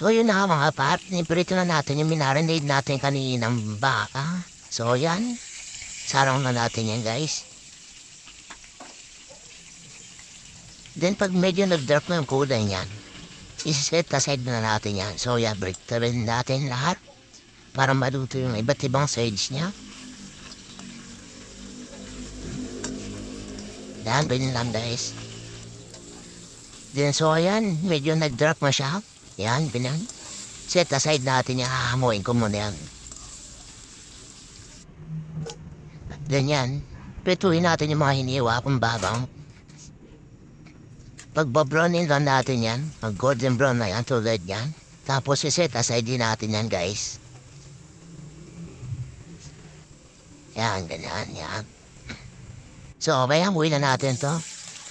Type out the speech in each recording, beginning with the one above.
So yun na mga pat, niprito na natin yung minarinade natin kaninang baka. So yan, sarang na natin yan guys. Then pag medyo nag-dark na yung kulay niyan, iset aside na natin yan. So yan, break rin natin lahat para maluto yung iba't ibang sides niya. Yan, ganyan lang guys. Then so ayan, medyo nag-dark na siya. Yan, ganyan. Set aside natin yung hahamuin ko muna yan. Ganyan, pituin natin yung mga hiniwa kung babang. Pagbabrownin lang natin yan, mag-golden brown na yan, tulad yan. Tapos iset aside din natin yan guys. Yan, ganyan, yan. So, kaya hamuin na natin to.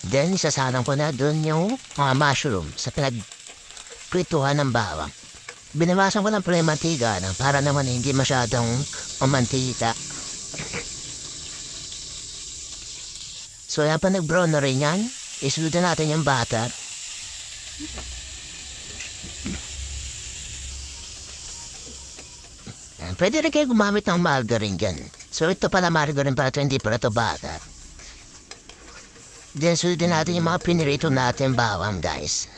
Then, isasalang ko na dun yung mga mushroom sa pinagprituhan ng bawang. Binawasan ko ng pre-mantiga na para naman hindi masyadong mantika. So, yan pa nag-brown na rin yan. Isunod na natin yung butter. Yan, pwede rin kayo gumamit ng margarine dyan. So, ito pala margarine para ito, hindi para ito butter. Then, sundin natin yung mga pinirito natin bawang, guys.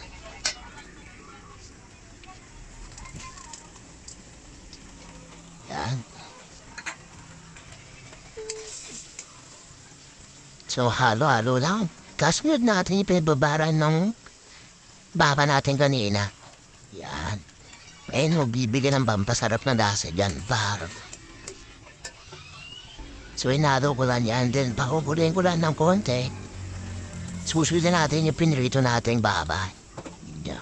Yan. So, halo-halo lang. Kasunod natin yung pinababaran ng baka natin kanina. Yan. Eh, magbibigyan ng pampasarap na lasa dyan. Bar. So, inado ko lang yan. Then, pakukulin ko lang ng konti. Susunod natin yung pinirito nating baba. Yan.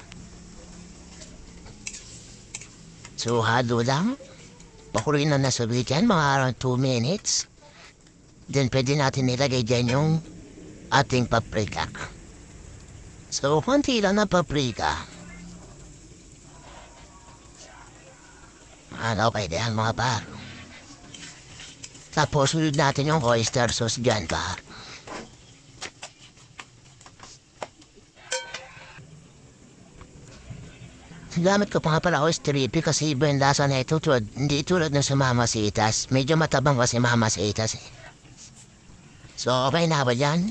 So, halo lang. Pakulin na nasabit yan. Mga around 2 minutes. Then, pwede natin nilagay dyan yung ating paprika. So, konti lang na paprika. Okay din mga par. Tapos, sunod natin yung oyster sauce dyan, par. Gamit ko pa nga pala oyster kasi iba yung lasa na ito. Hindi tulad ng sa mamasitas. Medyo matabang kasi mamasitas eh. So, okay na ba dyan?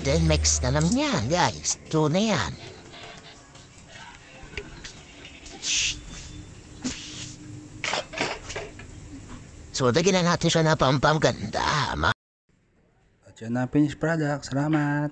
Then, mix na naman yan, guys. Ito na yan. So, lagyan na natin siya na pampaganda. At yan na finished product. Salamat!